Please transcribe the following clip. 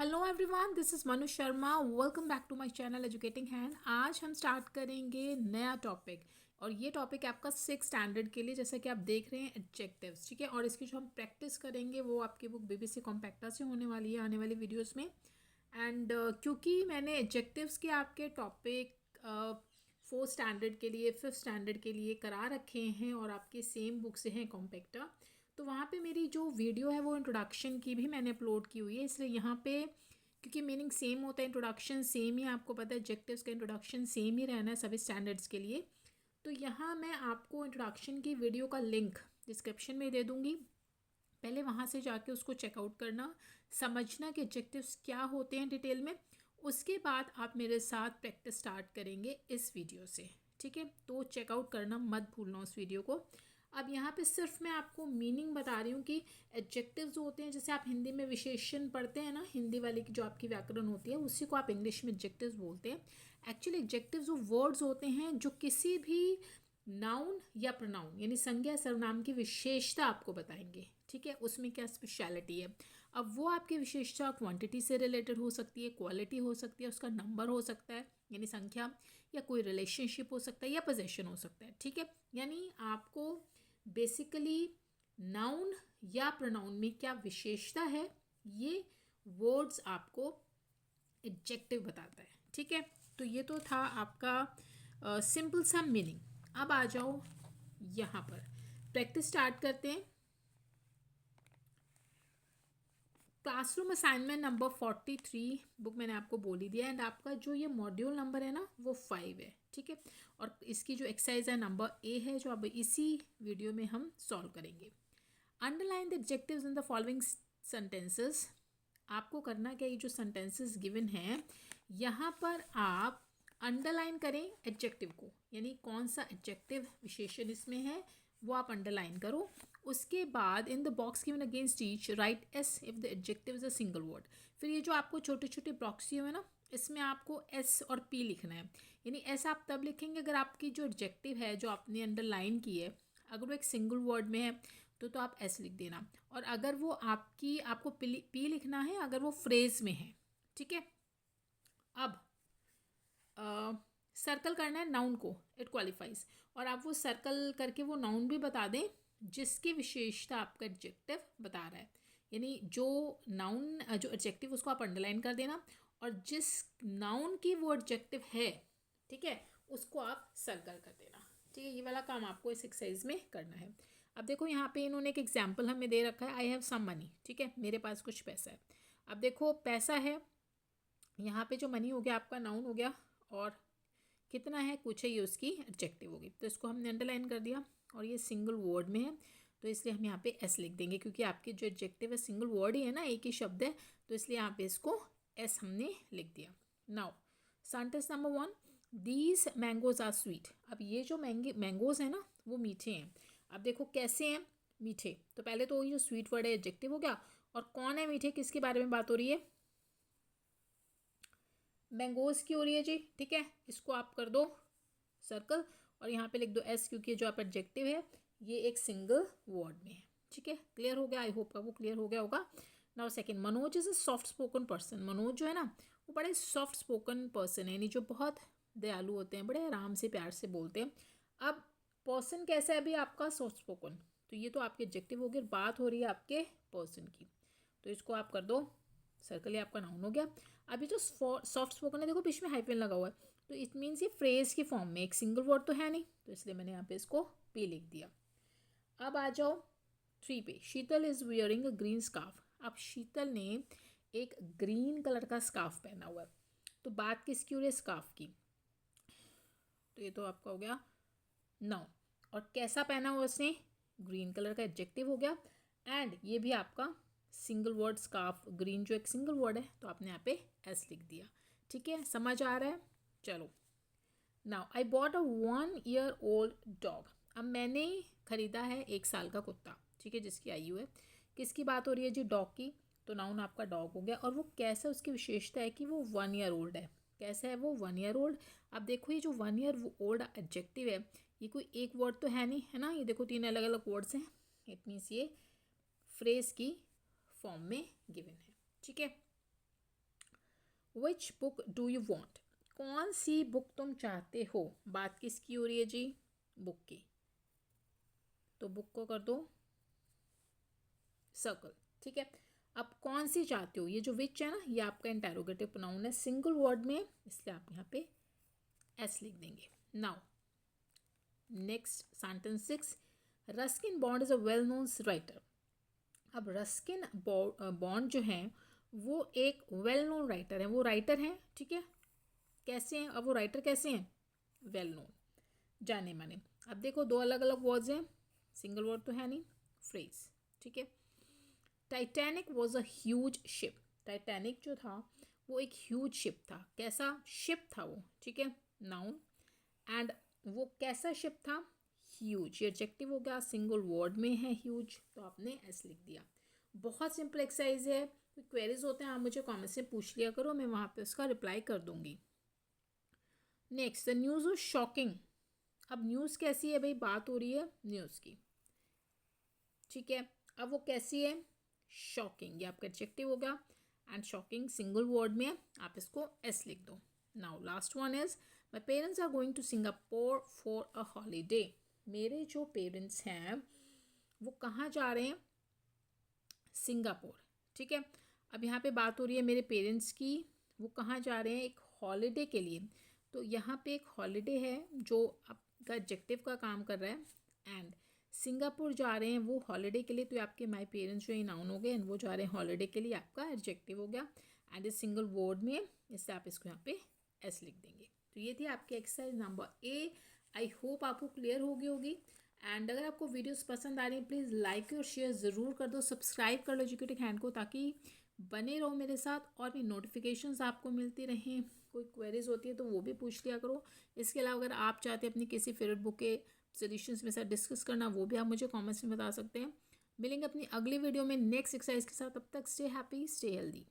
Hello everyone, this is Manu Sharma. Welcome back to my channel educating hand. आज हम start करेंगे नया टॉपिक और ये टॉपिक है आपका 6 स्टैंडर्ड के लिए। जैसा कि आप देख रहे हैं एडजेक्टिव्स, ठीक है। और इसकी जो हम प्रैक्टिस करेंगे वो आपकी बुक बीबीसी कॉम्पैक्टा से होने वाली है आने वाली वीडियोस में। एंड क्योंकि मैंने एडजेक्टिव्स के आपके टॉपिक 4 स्टैंडर्ड के लिए 5th स्टैंडर्ड के लिए करा रखे हैं और आपके सेम बुक से हैं कॉम्पैक्टा, तो वहाँ पे मेरी जो वीडियो है वो इंट्रोडक्शन की भी मैंने अपलोड की हुई है। इसलिए यहाँ पे क्योंकि मीनिंग सेम होता है, इंट्रोडक्शन सेम ही, आपको पता है एडजेक्टिव्स का इंट्रोडक्शन सेम ही रहना है सभी स्टैंडर्ड्स के लिए। तो यहाँ मैं आपको इंट्रोडक्शन की वीडियो का लिंक डिस्क्रिप्शन में दे दूँगी। पहले वहाँ से जाके उसको चेकआउट करना, समझना कि एडजेक्टिव्स क्या होते हैं डिटेल में। उसके बाद आप मेरे साथ प्रैक्टिस स्टार्ट करेंगे इस वीडियो से, ठीक है। तो चेकआउट करना मत भूलना उस वीडियो को। अब यहाँ पे सिर्फ मैं आपको मीनिंग बता रही हूँ कि एडजेक्टिव्स होते हैं, जैसे आप हिंदी में विशेषण पढ़ते हैं ना, हिंदी वाली की जो आपकी व्याकरण होती है उसी को आप इंग्लिश में एडजेक्टिव्स बोलते हैं। एक्चुअली एडजेक्टिव्स वो वर्ड्स होते हैं जो किसी भी नाउन या प्रोनाउन यानी संज्ञा सर्वनाम की विशेषता आपको बताएंगे, ठीक है। उसमें क्या स्पेशलिटी है। अब वो आपकी विशेषता क्वांटिटी से रिलेटेड हो सकती है, क्वालिटी हो सकती है, उसका नंबर हो सकता है यानी संख्या, या कोई रिलेशनशिप हो सकता है, या पोजेशन हो सकता है, ठीक है। यानी आपको बेसिकली नाउन या प्रोनाउन में क्या विशेषता है ये वर्ड्स आपको एडजेक्टिव बताता है, ठीक है। तो ये तो था आपका सिंपल सा मीनिंग। अब आ जाओ यहाँ पर, प्रैक्टिस स्टार्ट करते हैं। क्लासरूम असाइनमेंट नंबर 43 बुक मैंने आपको बोल ही दिया। एंड आपका जो ये मॉड्यूल नंबर है ना वो 5 है, ठीक है। और इसकी जो एक्सरसाइज है नंबर ए है, जो अब इसी वीडियो में हम सॉल्व करेंगे। Underline the adjectives in the following sentences. आपको करना क्या, ये जो सेंटेंसेस गिवन हैं यहाँ पर आप अंडरलाइन करें एडजेक्टिव को, यानी कौन सा एडजेक्टिव विशेषण इसमें है वो आप अंडरलाइन करो। उसके बाद in the box given against each right S if the adjective is a single word. फिर ये जो आपको छोटे छोटे बॉक्स दिए हुए ना, इसमें आपको एस और पी लिखना है। यानी एस आप तब लिखेंगे अगर आपकी जो एडजेक्टिव है जो आपने अंडरलाइन की है अगर वो एक सिंगल वर्ड में है तो आप एस लिख देना। और अगर वो आपको पी लिखना है अगर वो फ्रेज में है, ठीक है। अब सर्कल करना है नाउन को, इट क्वालिफाइज। और आप वो सर्कल करके वो नाउन भी बता दें जिसकी विशेषता आपका एडजेक्टिव बता रहा है। यानी जो नाउन जो एडजेक्टिव उसको आप अंडरलाइन कर देना, और जिस नाउन की वो एडजेक्टिव है, ठीक है, उसको आप सर्कल कर देना, ठीक है। ये वाला काम आपको इस एक्सरसाइज में करना है। अब देखो यहाँ पे इन्होंने एक एग्जाम्पल हमें दे रखा है, आई हैव सम मनी, ठीक है, मेरे पास कुछ पैसा है। अब देखो पैसा है, यहाँ पे जो मनी हो गया आपका नाउन हो गया, और कितना है कुछ है ये उसकी एडजेक्टिव होगी। तो इसको हमने अंडरलाइन कर दिया और ये सिंगल वर्ड में है तो इसलिए हम यहाँ पे एस लिख देंगे, क्योंकि आपकी जो एडजेक्टिव है सिंगल वर्ड ही है ना, एक ही शब्द है, तो इसलिए यहाँ पे इसको एस हमने लिख दिया। Now sentence number 1, these mangoes are sweet. अब ये जो मैंगोज हैं ना वो मीठे हैं। अब देखो कैसे हैं मीठे, तो पहले तो ये जो स्वीट वर्ड है एडजेक्टिव हो गया, और कौन है मीठे, किसके बारे में बात हो रही है, मैंगोज की हो रही है जी, ठीक है। इसको आप कर दो सर्कल और यहाँ पे लिख दो एस, क्योंकि जो आप एडजेक्टिव है ये एक सिंगल वर्ड में है, ठीक है। क्लियर हो गया, आई होप आपको क्लियर हो गया होगा। Now second, Manoj is a soft spoken person. Manoj जो है ना वो बड़े सॉफ्ट स्पोकन पर्सन है, यानी जो बहुत दयालु होते हैं, बड़े आराम से प्यार से बोलते हैं। अब पर्सन कैसा है अभी आपका, सॉफ्ट स्पोकन, तो ये तो आपके एडजेक्टिव हो गए, बात हो रही है आपके पर्सन की, तो इसको आप कर दो सर्कल, ये आपका नाउन हो गया। अभी जो सॉफ्ट स्पोकन है देखो बीच में हाइफन लगा हुआ है, तो इट मीन्स ये फ्रेज की फॉर्म में, एक सिंगल वर्ड तो है नहीं, तो इसलिए मैंने यहाँ पे इसको पी लिख दिया। अब आ जाओ 3 पे, Sheetal is wearing a green scarf. अब शीतल ने एक ग्रीन कलर का स्कार्फ पहना हुआ है, तो बात किसकी हो रही है, स्कार्फ की, तो ये तो आपका हो गया नाउन। और कैसा पहना हुआ उसने, ग्रीन कलर का, एडजेक्टिव हो गया। एंड ये भी आपका सिंगल वर्ड, स्कार्फ ग्रीन जो एक सिंगल वर्ड है, तो आपने यहाँ पे एस लिख दिया, ठीक है। समझ आ रहा है, चलो। Now I bought a 1-year-old dog. अब मैंने खरीदा है 1 साल का कुत्ता, ठीक है, जिसकी आयु है। किसकी बात हो रही है जी, डॉग की, तो नाउन आपका डॉग हो गया। और वो कैसा, उसकी विशेषता है कि वो 1 year-old है। कैसा है वो, 1 year-old। अब देखो ये जो 1 year-old एडजेक्टिव है ये कोई एक वर्ड तो है नहीं, है ना, ये देखो 3 अलग अलग वर्ड्स हैं, इट मीन्स ये फ्रेज की फॉर्म में गिवन है, ठीक है। Which book do you want, कौन सी बुक तुम चाहते हो। बात किसकी हो रही है जी, बुक की, तो बुक को कर दो सर्कल, ठीक है। अब कौन सी चाहते हो, ये जो विच है ना, ये आपका इंटेरोगेटिव प्रोनाउन है सिंगल वर्ड में, इसलिए आप यहाँ पे एस लिख देंगे। Now next sentence 6, Ruskin bond is a well known writer. अब रस्किन बॉन्ड जो है वो एक वेल नोन राइटर है, वो राइटर हैं, ठीक है। कैसे हैं, अब वो राइटर कैसे हैं, वेल नोन, जाने माने। अब देखो दो अलग अलग वर्ड्स हैं, सिंगल वर्ड तो है नहीं, फ्रेज, ठीक है। Titanic was a huge ship, Titanic जो था वो एक ह्यूज शिप था, कैसा शिप था वो, ठीक है, नाउन। एंड वो कैसा शिप था, ह्यूज, ये एडजेक्टिव हो गया, सिंगल वर्ड में है ह्यूज, तो आपने एस लिख दिया। बहुत सिंपल एक्सरसाइज है, कोई क्वेरीज होते हैं आप मुझे कमेंट में पूछ लिया करो, मैं वहाँ पे उसका रिप्लाई कर दूंगी। Next, the news was shocking. अब न्यूज़ कैसी है भाई, बात हो रही है न्यूज़ की, ठीक है। अब वो कैसी है, शॉकिंग, ये आपका एडजेक्टिव होगा, एंड शॉकिंग सिंगल वर्ड में है, आप इसको एस लिख दो। Now last one is, my parents are going to Singapore for a holiday. मेरे जो पेरेंट्स हैं वो कहाँ जा रहे हैं, सिंगापुर, ठीक है। अब यहाँ पे बात हो रही है मेरे पेरेंट्स की, वो कहाँ जा रहे हैं, एक हॉलीडे के लिए, तो यहाँ पे एक हॉलीडे है जो आपका एडजेक्टिव का काम कर रहा है, एंड सिंगापुर जा रहे हैं वो हॉलीडे के लिए, तो आपके माय पेरेंट्स जो ये नाउन हो गए, एंड वो जा रहे हैं हॉलीडे के लिए, आपका एडजेक्टिव हो गया, एंड इस सिंगल वर्ड में, इससे आप इसको यहाँ पे एस लिख देंगे। तो ये थी आपकी exercise number A. I hope आपको क्लियर हो गई होगी, एंड अगर आपको वीडियोस पसंद आ रही हैं प्लीज़ लाइक और शेयर ज़रूर कर दो, सब्सक्राइब कर लो एजुकेटिंग हैंड को, ताकि बने रहो मेरे साथ और भी नोटिफिकेशंस आपको मिलती रहें। कोई क्वेरीज होती है तो वो भी पूछ लिया करो। इसके अलावा अगर आप चाहते हैं अपनी किसी फेवरेट बुक के सॉल्यूशंस में साथ डिस्कस करना, वो भी आप मुझे कमेंट्स में बता सकते हैं। मिलेंगे अपनी अगली वीडियो में नेक्स्ट एक्सरसाइज के साथ, तब तक स्टे हैप्पी स्टे हेल्दी।